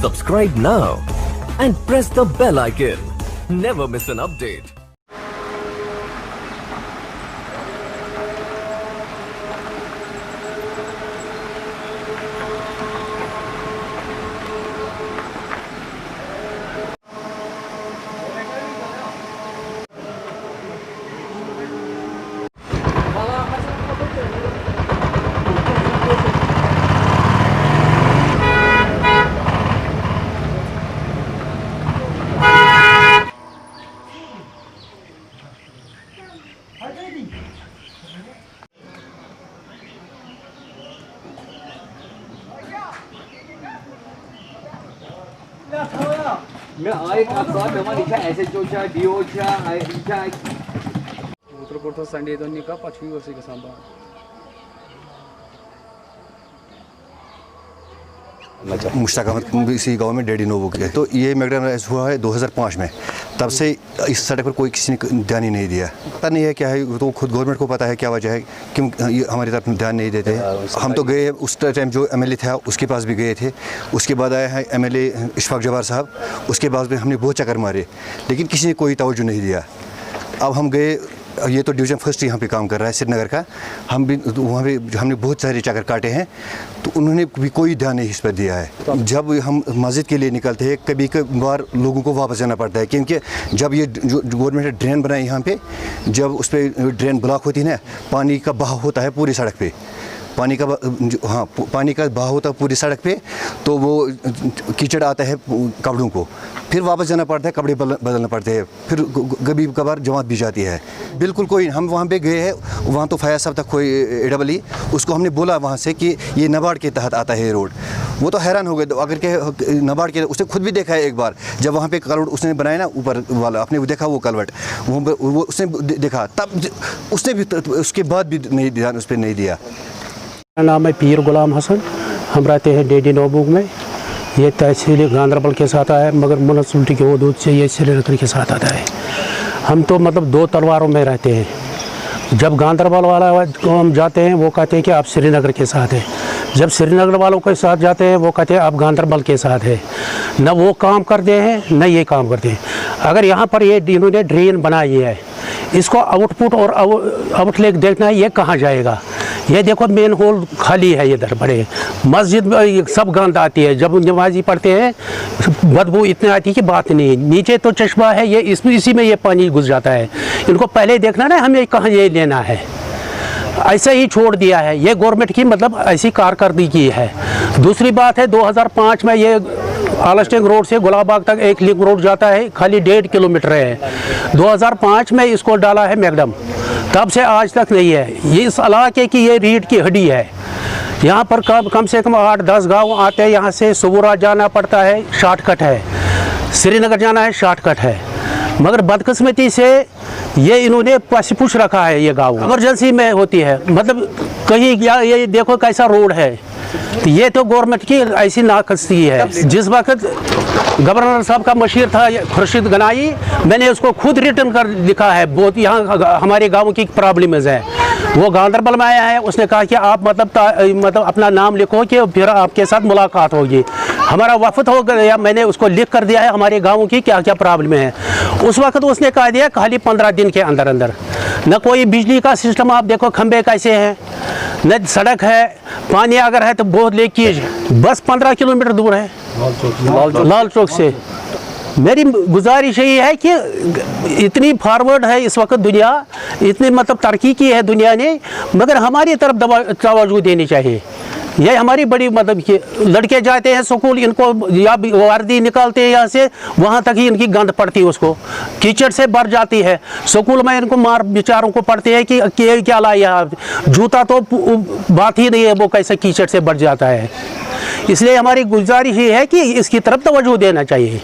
Subscribe now and press the bell icon. Never miss an update. Sunday तो निका पछवी वर्ष के सांबा मुश्ताक अहमद इसी गांव में डैडी नोबो के। तो ये मैकडॉनल्ड हुआ है 2005 में। तब से इस सड़क पर कोई किसी ने ध्यान ही नहीं दिया। पता नहीं है क्या है, तो खुद गवर्नमेंट को पता है क्या वजह है, क्यों ये हमारी तरफ ध्यान नहीं देते। हम तो गए उस टाइम, जो एमएलए था उसके पास भी गए थे। उसके बाद आया है एमएलए इशफाक जवार साहब, उसके बाद भी हमने बहुत चक्कर मारे, लेकिन किसी ने कोई तवज्जो नहीं दिया। अब हम गए, ये तो डिवीज़न फर्स्ट यहाँ पे काम कर रहा है श्रीनगर का, हम भी वहाँ पे हमने बहुत सारे चक्कर काटे हैं, तो उन्होंने भी कोई ध्यान नहीं इस पर दिया है। जब हम मस्जिद के लिए निकलते हैं, कभी कभार लोगों को वापस जाना पड़ता है, क्योंकि जब ये जो गवर्नमेंट ने ड्रेन बनाई यहाँ पे, जब उस पर ड्रेन ब्लॉक होती है ना, पानी का बहाव होता है पूरी सड़क पे, पानी का बहाव होता है पूरी सड़क पे, तो वो कीचड़ आता है कपड़ों को, फिर वापस जाना पड़ता है, कपड़े बदलना पड़ते हैं, फिर कभी कभार जमात भी जाती है। बिल्कुल कोई, हम वहाँ पे गए हैं, वहाँ तो फयाज साहब था कोई एडबली, उसको हमने बोला वहाँ से कि ये नबार्ड के तहत आता है ये रोड। वो तो हैरान हो गए, तो अगर के नबार्ड के, उसने खुद भी देखा है एक बार, जब वहाँ पे कलवट उसने बनाया ना ऊपर वाला, आपने वो देखा वो कलवट, वो उसने देखा, तब उसने भी, उसके बाद भी नहीं ध्यान उस पर नहीं दिया। मेरा नाम है पीर गुलाम हसन, हम रहते हैं डेडी नोबुग में। ये तहसील गांधरबल के साथ आया है, मगर म्युनिसिपैलिटी के हदूद से ये श्रीनगर के साथ आता है। हम तो मतलब दो तलवारों में रहते हैं। जब गांधरबल वाला को हम जाते हैं, वो कहते हैं कि आप श्रीनगर के साथ हैं। जब श्रीनगर वालों के साथ जाते हैं, वो कहते हैं आप गांधरबल के साथ हैं। न वो काम करते हैं, न ये काम करते हैं। अगर यहाँ पर ये इन्होंने ड्रेन बनाई है, इसको आउटपुट और आउटलेट देखना है, ये कहाँ जाएगा। ये देखो मेन होल खाली है, इधर बड़े मस्जिद में सब गंद आती है, जब नमाजी पढ़ते हैं बदबू इतनी आती है कि बात नहीं। नीचे तो चश्मा है, ये इसी में ये पानी घुस जाता है। इनको पहले देखना ना हमें कहाँ ये लेना है, ऐसे ही छोड़ दिया है। ये गवर्नमेंट की मतलब ऐसी कारकर्दगी है। दूसरी बात है, 2005 में ये आलस्टिंग रोड से गुलाबाग तक एक लिंक रोड जाता है, खाली 1.5 किलोमीटर है। 2005 में इसको डाला है मैकडम, तब से आज तक नहीं है। ये इस इलाके की ये रीढ़ की हड्डी है। यहाँ पर कम से कम 8-10 गांव आते हैं। यहाँ से सबूरा जाना पड़ता है, शॉर्टकट है, श्रीनगर जाना है, शॉर्टकट है। मगर बदकिस्मती से ये इन्होंने पूछ रखा है, ये गाँव इमरजेंसी में होती है। मतलब कहीं ये देखो कैसा रोड है, ये तो गवर्नमेंट की ऐसी नाकसी है। जिस वक्त गवर्नर साहब का मशीर था खुर्शीद गनाई, मैंने उसको खुद रिटर्न कर लिखा है, बहुत यहाँ हमारे गाँव की प्रॉब्लम्स है। वो गांधरबल में आया है, उसने कहा कि आप मतलब अपना नाम लिखो कि फिर आपके साथ मुलाकात होगी। हमारा वफद हो गया, मैंने उसको लिख कर दिया है हमारे गाँव की क्या क्या प्रॉब्लम है। उस वक्त उसने कहा दिया खाली 15 दिन के अंदर अंदर। न कोई बिजली का सिस्टम, आप देखो खंबे कैसे हैं, न सड़क है, पानी अगर है तो बहुत लेकीज, बस 15 किलोमीटर दूर है लाल चौक से। मेरी गुजारिश यही है कि इतनी फॉरवर्ड है इस वक्त दुनिया, इतनी मतलब तरक्की की है दुनिया ने, मगर हमारी तरफ तवज्जो देनी चाहिए। ये हमारी बड़ी मतलब कि लड़के जाते हैं स्कूल, इनको या वर्दी निकालते हैं यहाँ से, वहाँ तक ही इनकी गंद पड़ती है, उसको कीचड़ से भर जाती है। स्कूल में इनको मार बेचारों को पड़ते हैं कि क्या लाया, जूता तो बात ही नहीं है, वो कैसे कीचड़ से भर जाता है। इसलिए हमारी गुजारिश ये है कि इसकी तरफ तवज्जो देना चाहिए।